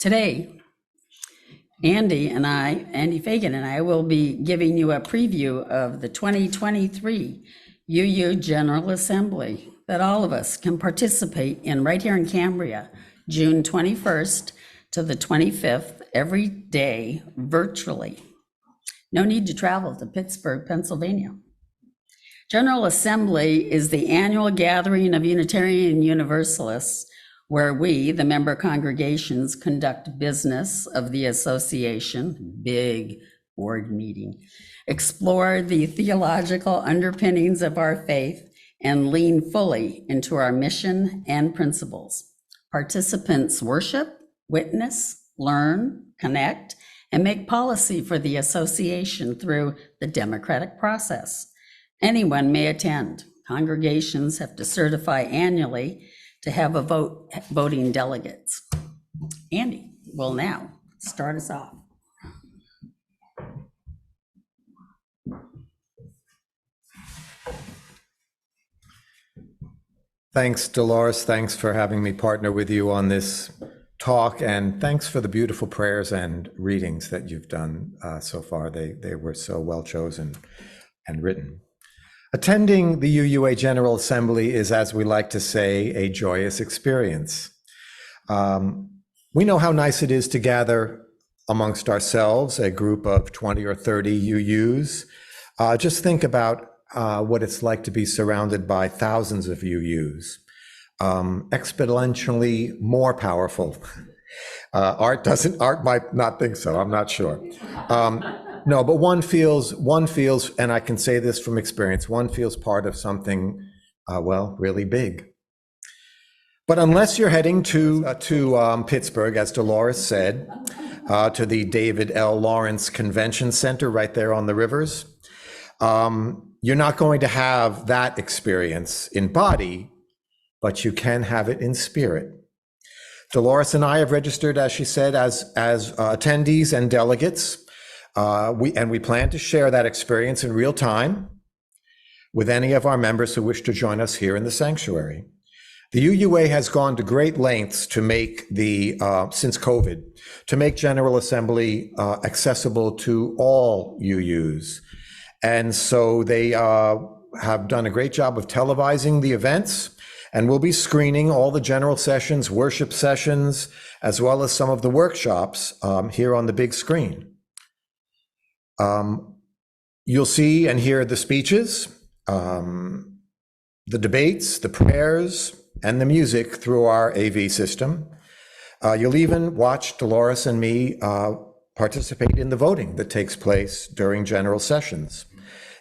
Today, Andy Feigin and I will be giving you a preview of the 2023 UU General Assembly that all of us can participate in right here in Cambria, June 21st to the 25th, every day virtually. No need to travel to Pittsburgh, Pennsylvania. General Assembly is the annual gathering of Unitarian Universalists where we, the member congregations, conduct business of the association, big board meeting, explore the theological underpinnings of our faith, and lean fully into our mission and principles. Participants worship, witness, learn, connect, and make policy for the association through the democratic process. Anyone may attend. Congregations have to certify annually to have a voting delegates. Andy will now start us off. Thanks, Dolores. Thanks for having me partner with you on this talk, and thanks for the beautiful prayers and readings that you've done so far. They were so well chosen and written. Attending the UUA General Assembly is, as we like to say, a joyous experience. We know how nice it is to gather amongst ourselves, a group of 20 or 30 UUs. Just think about what it's like to be surrounded by thousands of UUs, exponentially more powerful. Art might not think so, I'm not sure. No, but one feels, and I can say this from experience, one feels part of something, well, really big. But unless you're heading to Pittsburgh, as Dolores said, to the David L. Lawrence Convention Center right there on the rivers, you're not going to have that experience in body, but you can have it in spirit. Dolores and I have registered, as she said, as attendees and delegates. We plan to share that experience in real time with any of our members who wish to join us here in the sanctuary. The UUA has gone to great lengths to make since COVID, to make General Assembly accessible to all UUs. And so they have done a great job of televising the events, and we'll be screening all the general sessions, worship sessions, as well as some of the workshops here on the big screen. You'll see and hear the speeches, the debates, the prayers, and the music through our AV system. You'll even watch Dolores and me participate in the voting that takes place during general sessions,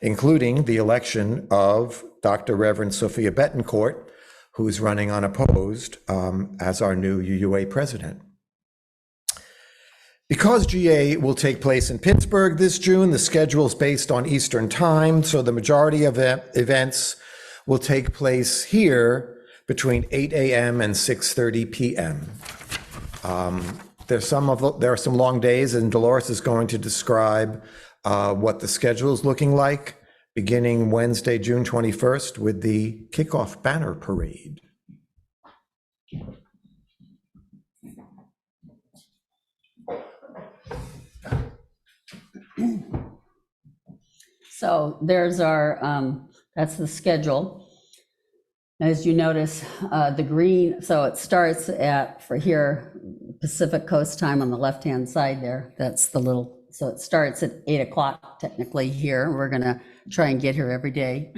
including the election of Dr. Reverend Sophia Betancourt, who's running unopposed as our new UUA president. Because GA will take place in Pittsburgh this June, the schedule is based on Eastern time, so the majority of events will take place here between 8 a.m. and 6:30 p.m. There are some long days, and Dolores is going to describe what the schedule is looking like, beginning Wednesday, June 21st, with the kickoff banner parade. So there's our, that's the schedule. As you notice, the green, so it starts for here, Pacific Coast time on the left-hand side there. That's the little, so it starts at 8 o'clock technically here. We're gonna try and get here every day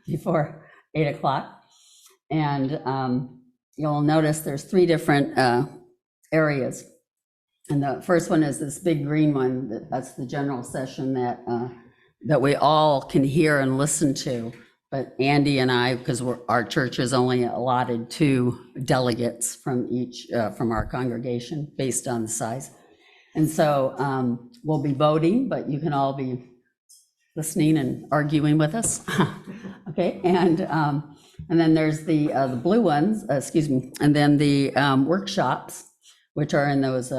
before 8 o'clock. And you'll notice there's 3 different areas. And the first one is this big green one. That's the general session that we all can hear and listen to. But Andy and I, because our church is only allotted 2 delegates from each, from our congregation based on the size. And so we'll be voting, but you can all be listening and arguing with us. Okay, and then there's the blue ones, excuse me, and then the workshops, which are in those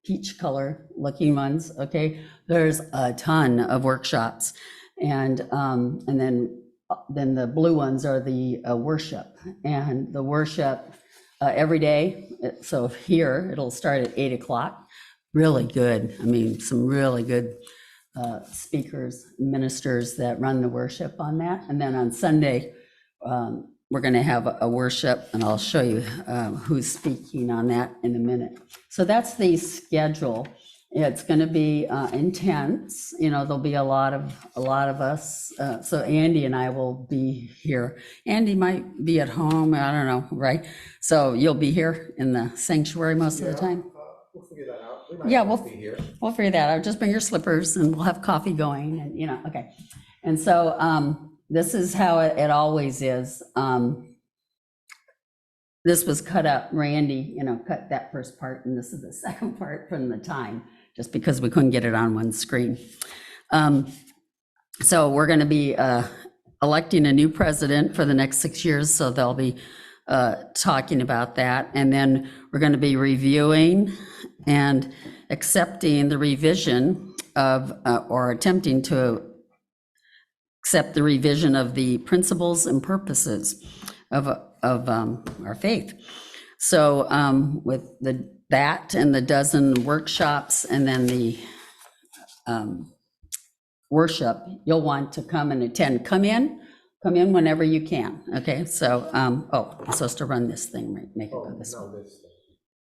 peach color looking ones. Okay, there's a ton of workshops, and then the blue ones are the worship, and the worship every day. So here, it'll start at 8 o'clock. Really good. I mean, some really good speakers, ministers that run the worship on that. And then on Sunday, we're going to have a worship, and I'll show you who's speaking on that in a minute. So that's the schedule. It's going to be intense. You know, there'll be a lot of us. So Andy and I will be here. Andy might be at home. I don't know, right? So you'll be here in the sanctuary most of the time. We'll figure that out. Yeah, we'll figure that out. Just bring your slippers and we'll have coffee going, and, you know, okay. And so this is how it always is. This was cut up. Randy, you know, cut that first part, and this is the second part from the time, just because we couldn't get it on one screen. So we're going to be electing a new president for the next 6 years, so they'll be talking about that. And then we're going to be reviewing and accepting the revision of, or attempting to accept the revision of the principles and purposes of our faith. So with that and the dozen workshops and then the worship, you'll want to come and attend. Come in whenever you can. Okay, so oh, I'm supposed to run this thing, right? Make it go this way.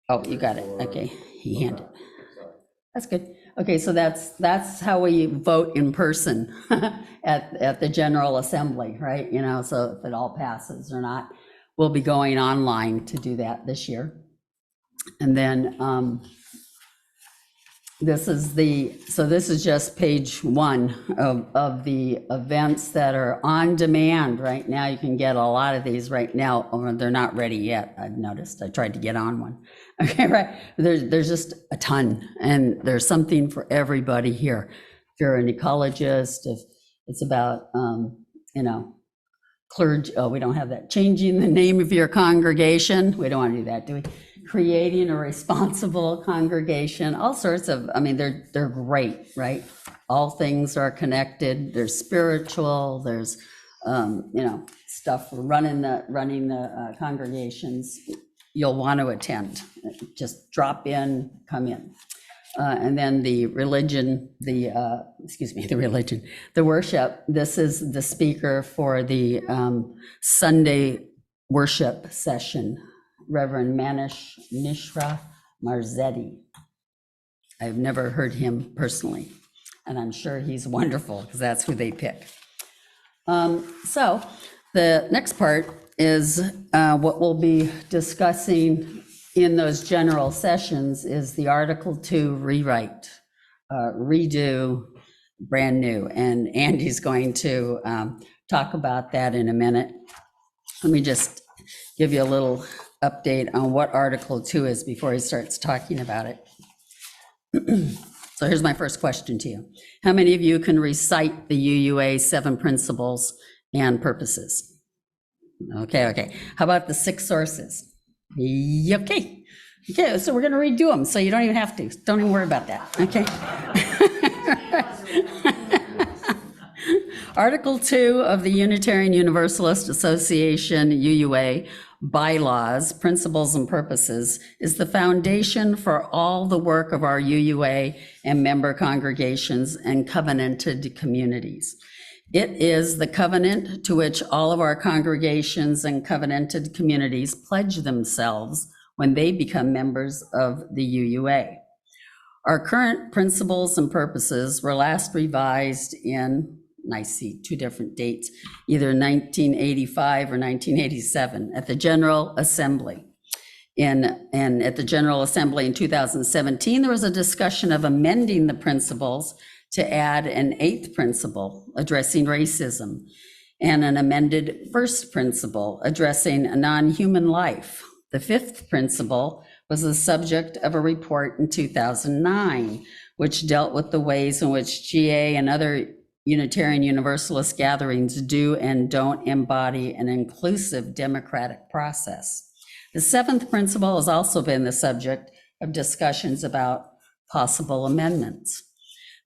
Oh, you got it. Okay, he handed. That's good. Okay, so that's how we vote in person at the General Assembly, right? You know, so if it all passes or not, we'll be going online to do that this year. And then this is just page 1 of the events that are on demand right now. You can get a lot of these right now. Oh, they're not ready yet, I've noticed. I tried to get on one. Okay, right. There's just a ton, and there's something for everybody here. If you're an ecologist, if it's about, you know, clergy, oh, we don't have that. Changing the name of your congregation. We don't want to do that, do we? Creating a responsible congregation, all sorts of, I mean, they're great, right? All things are connected. There's spiritual, there's, you know, stuff for running the congregations. You'll want to attend. Just drop in, come in. And then the worship. This is the speaker for the Sunday worship session, Reverend Manish Mishra Marzetti. I've never heard him personally, and I'm sure he's wonderful because that's who they pick. So the next part is what we'll be discussing in those general sessions is the Article 2 rewrite, redo, brand new. And Andy's going to talk about that in a minute. Let me just give you a little update on what Article 2 is before he starts talking about it. So here's my first question to you. How many of you can recite the UUA 7 principles and purposes? Okay. How about the 6 sources? Okay, so we're going to redo them, so you don't even have to. Don't even worry about that, okay? Article 2 of the Unitarian Universalist Association, UUA, bylaws, principles, and purposes is the foundation for all the work of our UUA and member congregations and covenanted communities. It is the covenant to which all of our congregations and covenanted communities pledge themselves when they become members of the UUA. Our current principles and purposes were last revised in, and I see 2 different dates, either 1985 or 1987 at the General Assembly. And at the General Assembly in 2017, there was a discussion of amending the principles to add an 8th principle addressing racism and an amended 1st principle addressing a non-human life. The 5th principle was the subject of a report in 2009, which dealt with the ways in which GA and other Unitarian Universalist gatherings do and don't embody an inclusive democratic process. The 7th principle has also been the subject of discussions about possible amendments.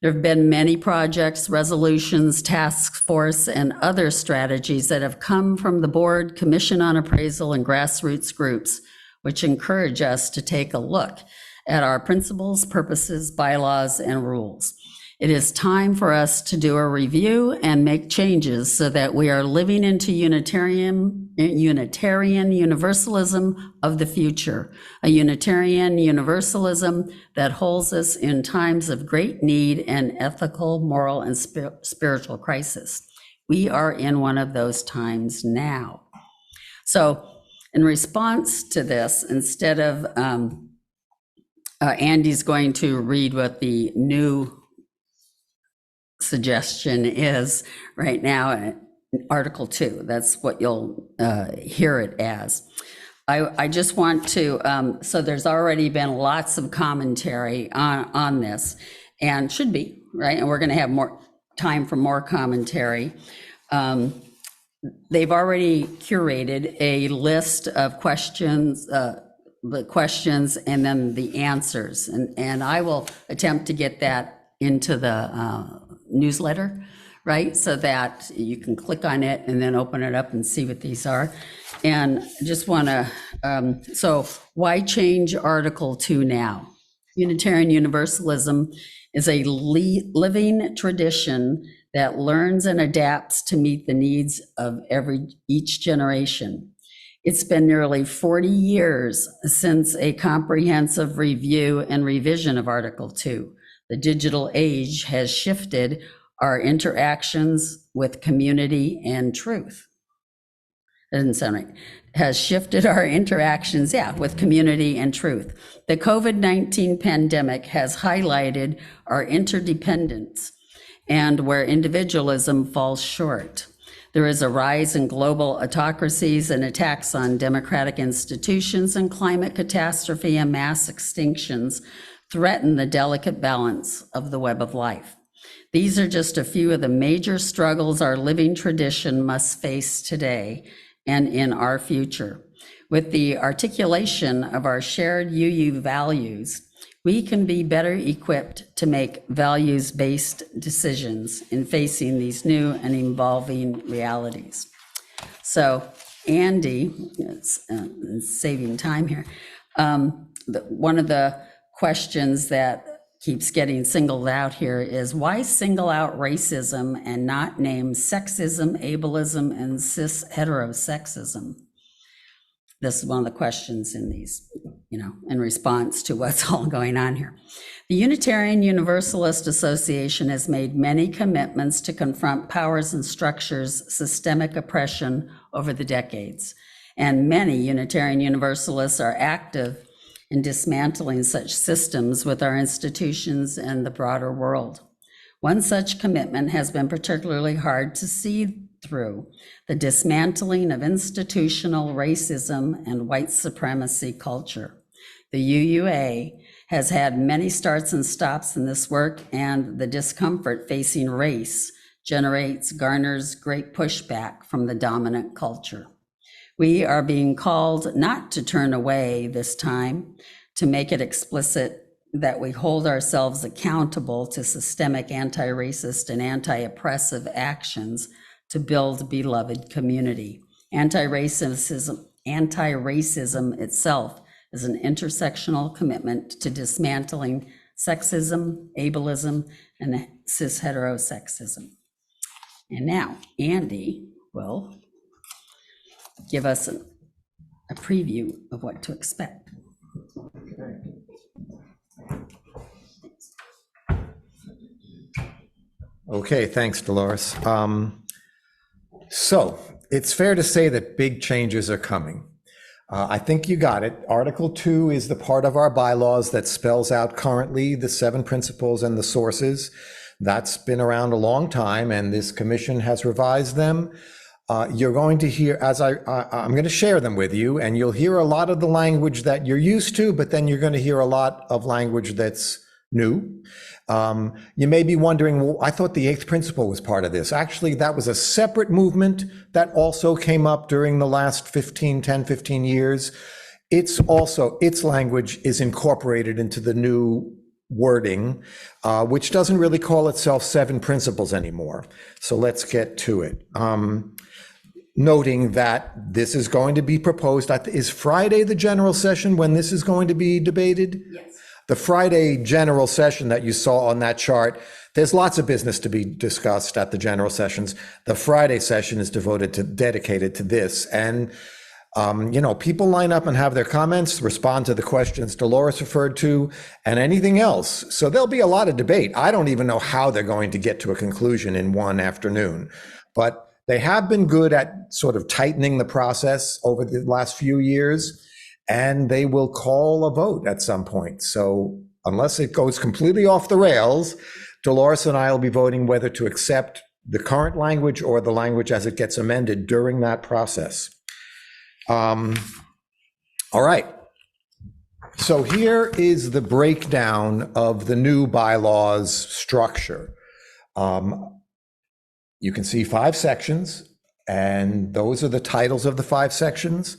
There have been many projects, resolutions, task force, and other strategies that have come from the board, Commission on Appraisal, and grassroots groups which encourage us to take a look at our principles, purposes, bylaws, and rules. It is time for us to do a review and make changes so that we are living into Unitarian Universalism of the future, a Unitarian Universalism that holds us in times of great need and ethical, moral, and spiritual crisis. We are in one of those times now. So in response to this, instead of Andy's going to read what the new suggestion is right now, Article 2. That's what you'll hear it as. I just want to, so there's already been lots of commentary on this, and should be, right? And we're going to have more time for more commentary. They've already curated a list of questions, the questions and then the answers. And I will attempt to get that into the newsletter, right? So that you can click on it and then open it up and see what these are. And I just want to, so why change Article 2 now? Unitarian Universalism is a living tradition that learns and adapts to meet the needs of each generation. It's been nearly 40 years since a comprehensive review and revision of Article 2. The digital age has shifted our interactions with community and truth. That doesn't sound right. Has shifted our interactions, with community and truth. The COVID-19 pandemic has highlighted our interdependence and where individualism falls short. There is a rise in global autocracies and attacks on democratic institutions, and climate catastrophe and mass extinctions threaten the delicate balance of the web of life. These are just a few of the major struggles our living tradition must face today and in our future. With the articulation of our shared UU values, we can be better equipped to make values-based decisions in facing these new and evolving realities. So Andy, saving time here, one of the questions that keeps getting singled out here is why single out racism and not name sexism, ableism, and cis heterosexism? This is one of the questions in these, in response to what's all going on here. The Unitarian Universalist Association has made many commitments to confront powers and structures, systemic oppression over the decades. And many Unitarian Universalists are active in dismantling such systems with our institutions and the broader world. One such commitment has been particularly hard to see through: the dismantling of institutional racism and white supremacy culture. The UUA has had many starts and stops in this work, and the discomfort facing race garners great pushback from the dominant culture. We are being called not to turn away this time, to make it explicit that we hold ourselves accountable to systemic anti-racist and anti-oppressive actions to build beloved community. Anti-racism itself is an intersectional commitment to dismantling sexism, ableism, and cis heterosexism. And now Andy will give us a preview of what to expect. Okay, thanks, Dolores. So it's fair to say that big changes are coming. I think you got it. Article 2 is the part of our bylaws that spells out currently the 7 principles and the sources. That's been around a long time, and this commission has revised them. You're going to hear, as I'm going to share them with you, and you'll hear a lot of the language that you're used to, but then you're going to hear a lot of language that's new. You may be wondering, well, I thought the 8th principle was part of this. Actually, that was a separate movement that also came up during the last 10, 15 years. Its language is incorporated into the new wording, which doesn't really call itself 7 principles anymore. So let's get to it. noting that this is going to be proposed. Is Friday the general session when this is going to be debated? Yes. The Friday general session that you saw on that chart, there's lots of business to be discussed at the general sessions. The Friday session is dedicated to this. And, people line up and have their comments, respond to the questions Dolores referred to, and anything else. So there'll be a lot of debate. I don't even know how they're going to get to a conclusion in one afternoon. But they have been good at sort of tightening the process over the last few years, and they will call a vote at some point. So unless it goes completely off the rails, Dolores and I will be voting whether to accept the current language or the language as it gets amended during that process. All right. So here is the breakdown of the new bylaws structure. You can see 5 sections, and those are the titles of the 5 sections.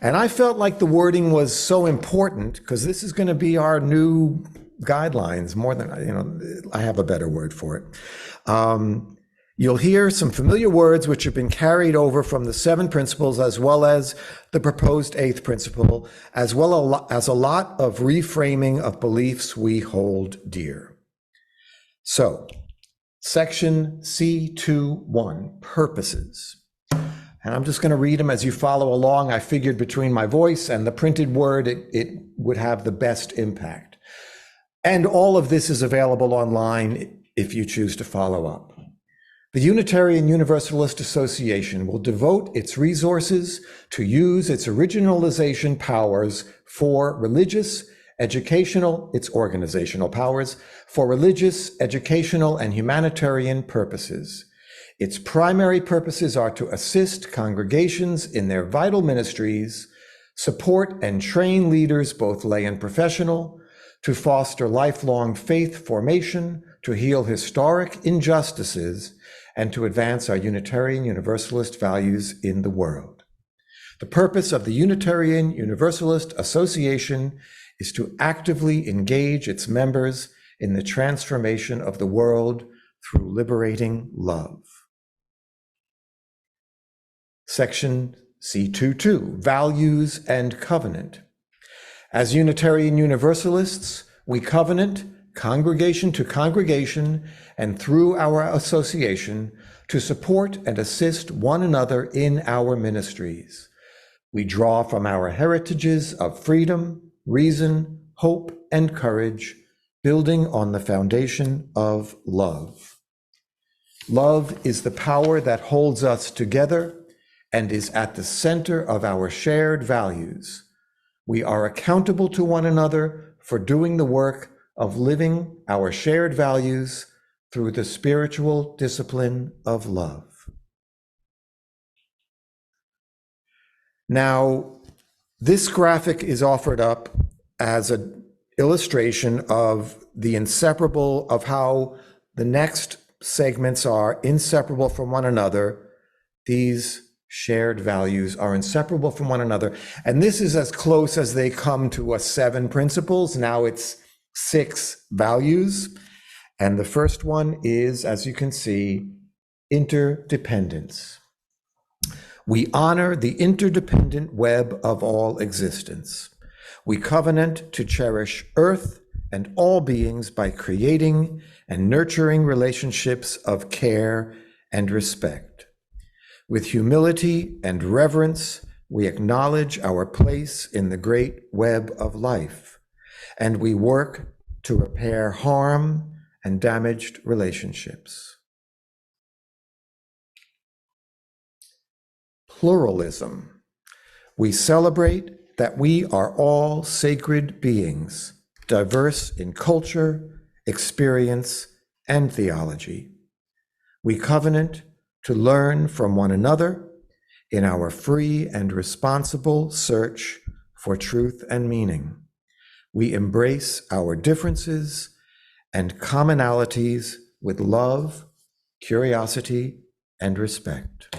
And I felt like the wording was so important because this is going to be our new guidelines more than, I have a better word for it. You'll hear some familiar words which have been carried over from the 7 principles as well as the proposed 8th principle, as well as a lot of reframing of beliefs we hold dear. So, Section C2.1, purposes. And I'm just going to read them as you follow along. I figured between my voice and the printed word, it would have the best impact. And all of this is available online if you choose to follow up. The Unitarian Universalist Association will devote its resources to use its originalization powers for religious, educational, its organizational powers for religious, educational, and humanitarian purposes. Its primary purposes are to assist congregations in their vital ministries, support and train leaders, both lay and professional, to foster lifelong faith formation, to heal historic injustices, and to advance our Unitarian Universalist values in the world. The purpose of the Unitarian Universalist Association is to actively engage its members in the transformation of the world through liberating love. Section C2.2, Values and Covenant. As Unitarian Universalists, we covenant, congregation to congregation, and through our association, to support and assist one another in our ministries. We draw from our heritages of freedom, reason, hope, and courage, building on the foundation of love. Love is the power that holds us together and is at the center of our shared values. We are accountable to one another for doing the work of living our shared values through the spiritual discipline of love. Now, this graphic is offered up as an illustration of the inseparable, of how the next segments are inseparable from one another. These shared values are inseparable from one another. And this is as close as they come to 7 principles. Now it's 6 values. And the first one is, as you can see, interdependence. We honor the interdependent web of all existence. We covenant to cherish Earth and all beings by creating and nurturing relationships of care and respect. With humility and reverence, we acknowledge our place in the great web of life, and we work to repair harm and damaged relationships. Pluralism. We celebrate that we are all sacred beings, diverse in culture, experience, and theology. We covenant to learn from one another in our free and responsible search for truth and meaning. We embrace our differences and commonalities with love, curiosity, and respect.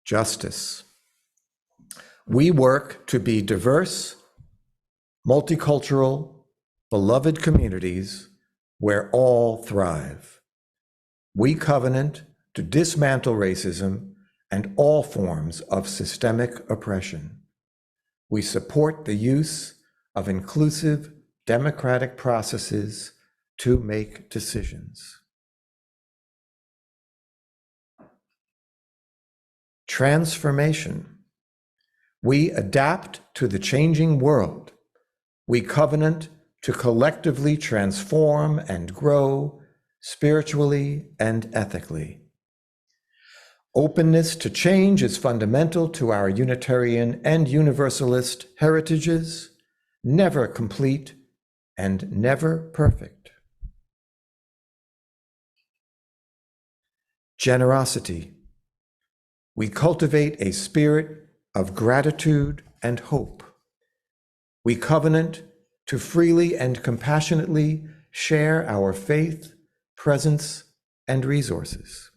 Justice. We work to be diverse, multicultural, beloved communities where all thrive. We covenant to dismantle racism and all forms of systemic oppression. We support the use of inclusive democratic processes to make decisions. Transformation. We adapt to the changing world. We covenant to collectively transform and grow spiritually and ethically. Openness to change is fundamental to our Unitarian and Universalist heritages, never complete and never perfect. Generosity. We cultivate a spirit of gratitude and hope. We covenant to freely and compassionately share our faith, presence, and resources.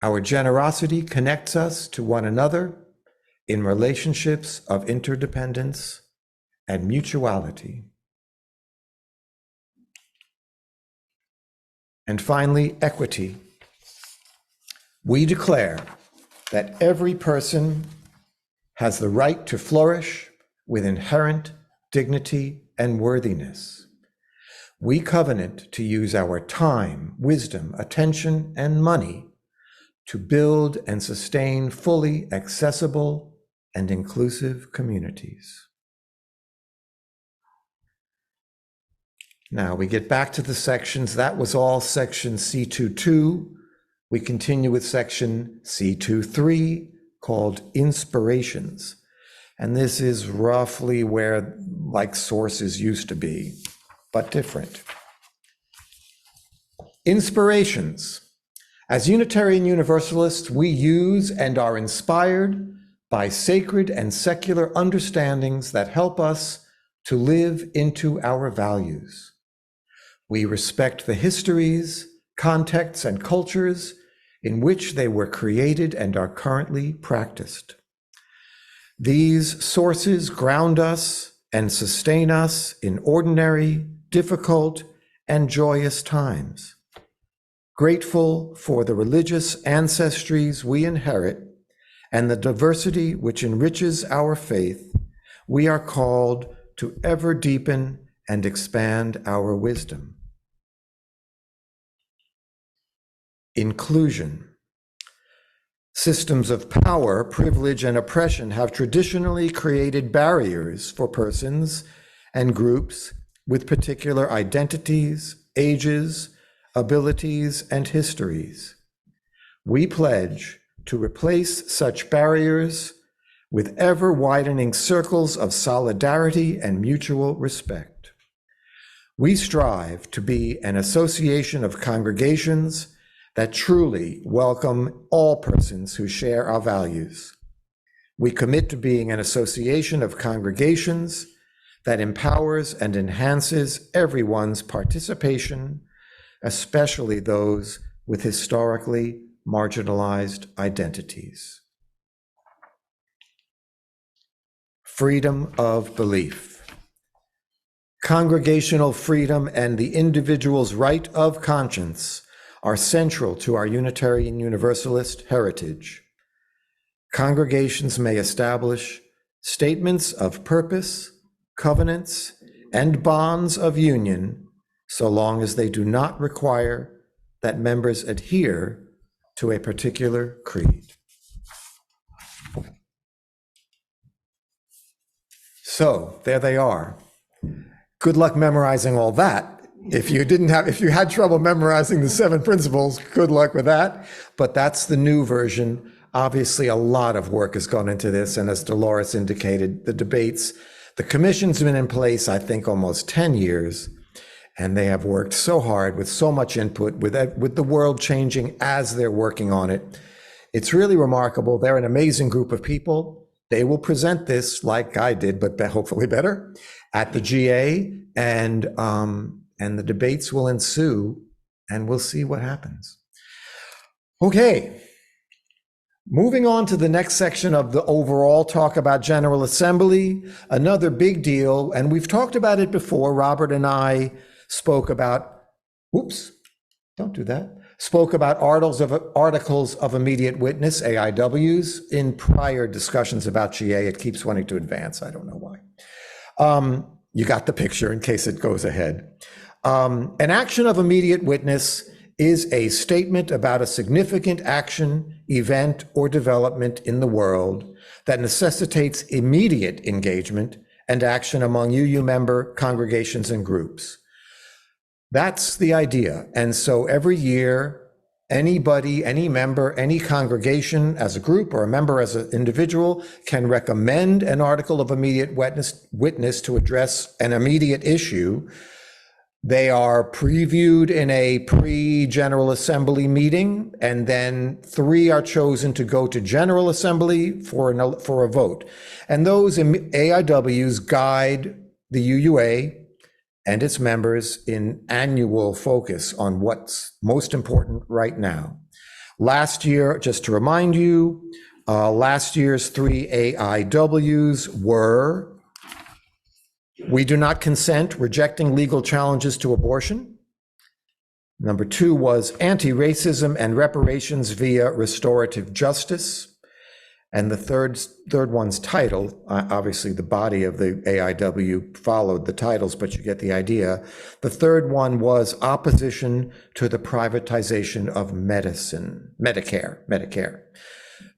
Our generosity connects us to one another in relationships of interdependence and mutuality. And finally, equity. We declare that every person has the right to flourish with inherent dignity and worthiness. We covenant to use our time, wisdom, attention, and money to build and sustain fully accessible and inclusive communities. Now we get back to the sections. That was all section C2.2. We continue with section C2.3 called Inspirations. And this is roughly where like sources used to be, but different. Inspirations. As Unitarian Universalists, we use and are inspired by sacred and secular understandings that help us to live into our values. We respect the histories, contexts, and cultures in which they were created and are currently practiced. These sources ground us and sustain us in ordinary, difficult, and joyous times. Grateful for the religious ancestries we inherit and the diversity which enriches our faith, we are called to ever deepen and expand our wisdom. Inclusion. Systems of power, privilege, and oppression have traditionally created barriers for persons and groups with particular identities, ages, abilities, and histories. We pledge to replace such barriers with ever-widening circles of solidarity and mutual respect. We strive to be an association of congregations that truly welcome all persons who share our values. We commit to being an association of congregations that empowers and enhances everyone's participation, especially those with historically marginalized identities. Freedom of belief. Congregational freedom and the individual's right of conscience are central to our Unitarian Universalist heritage. Congregations may establish statements of purpose, covenants, and bonds of union, so long as they do not require that members adhere to a particular creed. So there they are. Good luck memorizing all that. If you had trouble memorizing the 7 principles, good luck with that. But that's the new version. Obviously, a lot of work has gone into this. And as Dolores indicated, the debates, the commission's been in place, I think, almost 10 years. And they have worked so hard with so much input, with the world changing as they're working on it. It's really remarkable. They're an amazing group of people. They will present this like I did, but hopefully better, at the GA, and the debates will ensue, and we'll see what happens. Okay, moving on to the next section of the overall talk about General Assembly, another big deal, and we've talked about it before. Robert and I spoke about, don't do that, spoke about articles of immediate witness, AIWs, in prior discussions about GA. It keeps wanting to advance. I don't know why. You got the picture in case it goes ahead. An action of immediate witness is a statement about a significant action, event, or development in the world that necessitates immediate engagement and action among UU member congregations and groups. That's the idea. And so every year, anybody, any member, any congregation as a group or a member as an individual can recommend an article of immediate witness to address an immediate issue. They are previewed in a pre-General Assembly meeting, and then 3 are chosen to go to General Assembly for a vote. And those AIWs guide the UUA and its members in annual focus on what's most important right now. Last year, just to remind you, last year's 3 AIWs were: we do not consent, rejecting legal challenges to abortion. Number 2 was anti-racism and reparations via restorative justice. And the third one's title, obviously the body of the AIW followed the titles, but you get the idea. The third one was opposition to the privatization of medicine, Medicare.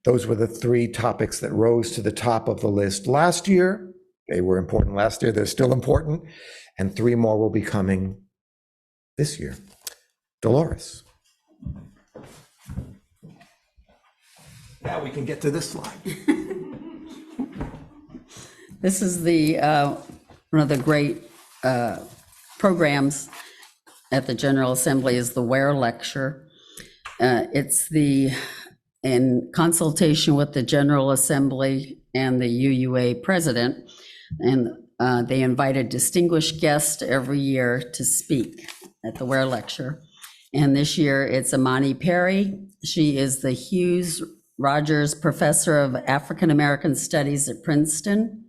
Those were the 3 topics that rose to the top of the list last year. They were important last year, they're still important, and 3 more will be coming this year. Dolores. Now we can get to this slide. This is the one of the great programs at the General Assembly is the WARE lecture. It's in consultation with the General Assembly and the UUA president, and they invite a distinguished guest every year to speak at the WARE lecture. And this year it's Amani Perry. She is the Hughes Rogers Professor of African American Studies at Princeton.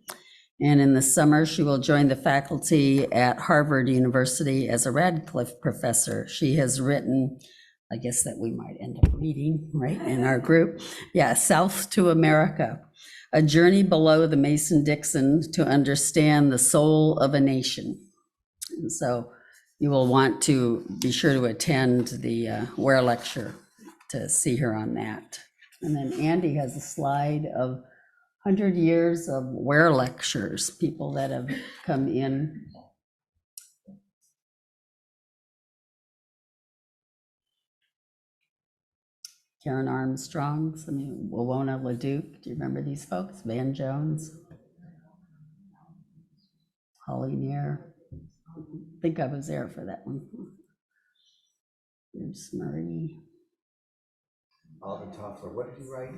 And in the summer, she will join the faculty at Harvard University as a Radcliffe professor. She has written, I guess that we might end up reading, right, in our group. Yeah, South to America, a journey below the Mason-Dixon to understand the soul of a nation. And so you will want to be sure to attend the WARE lecture to see her on that. And then Andy has a slide of 100 years of WARE lectures, people that have come in. Karen Armstrong, Wawona LaDuke, do you remember these folks? Van Jones, Holly Near. I think I was there for that one. There's Marie. Alvin Toffler, what did he write?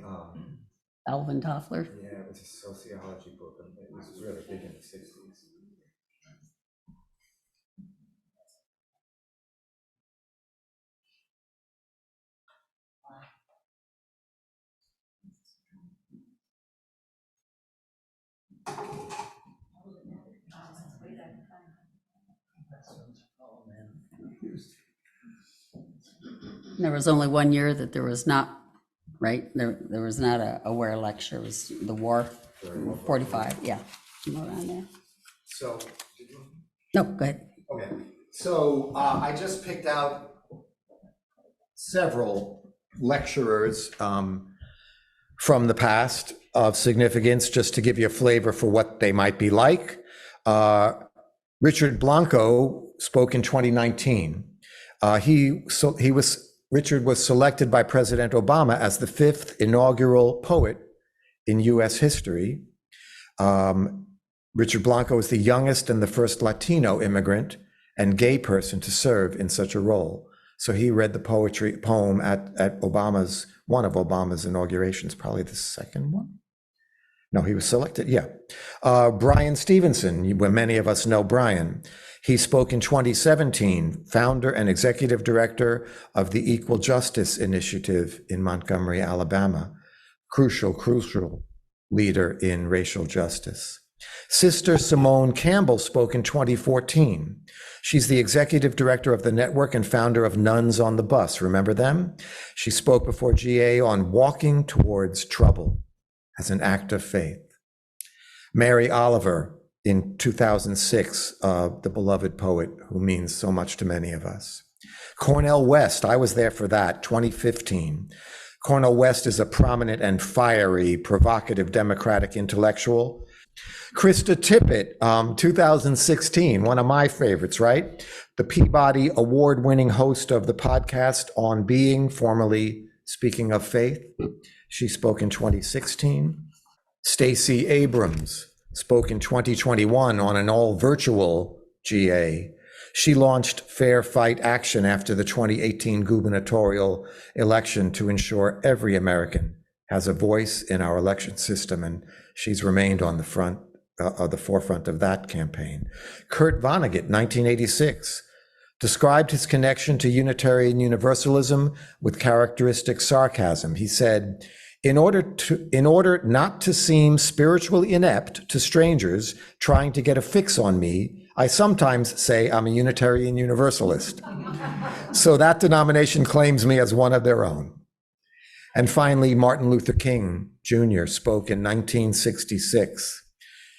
Alvin Toffler. Yeah, it was a sociology book, and it was really big in the 60s. There was only one year that there was not, right? There was not a WARE lecture. It was the war, 45, yeah, around there. So, No, go ahead. okay. So I just picked out several lecturers from the past of significance, just to give you a flavor for what they might be like. Richard Blanco spoke in 2019. Richard was selected by President Obama as the 5th inaugural poet in US history. Richard Blanco is the youngest and the first Latino immigrant and gay person to serve in such a role. So he read the poem at one of Obama's inaugurations, probably the second one. No, he was selected, yeah. Brian Stevenson, when many of us know Brian. He spoke in 2017, founder and executive director of the Equal Justice Initiative in Montgomery, Alabama. Crucial leader in racial justice. Sister Simone Campbell spoke in 2014. She's the executive director of the network and founder of Nuns on the Bus. Remember them? She spoke before GA on walking towards trouble as an act of faith. Mary Oliver in 2006, the beloved poet who means so much to many of us. Cornel West, I was there for that, 2015. Cornel West is a prominent and fiery, provocative Democratic intellectual. Krista Tippett, 2016, one of my favorites, right? The Peabody Award-winning host of the podcast On Being, formerly Speaking of Faith. She spoke in 2016. Stacey Abrams spoke in 2021 on an all-virtual GA. She launched Fair Fight Action after the 2018 gubernatorial election to ensure every American has a voice in our election system, and she's remained on the forefront of that campaign. Kurt Vonnegut, 1986, described his connection to Unitarian Universalism with characteristic sarcasm. He said, in order not to seem spiritually inept to strangers trying to get a fix on me, I sometimes say I'm a Unitarian Universalist. So that denomination claims me as one of their own. And finally, Martin Luther King Jr. spoke in 1966.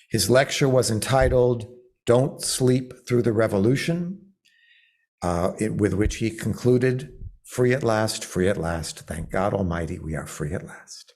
His lecture was entitled, Don't Sleep Through the Revolution, with which he concluded, free at last, thank God Almighty, we are free at last.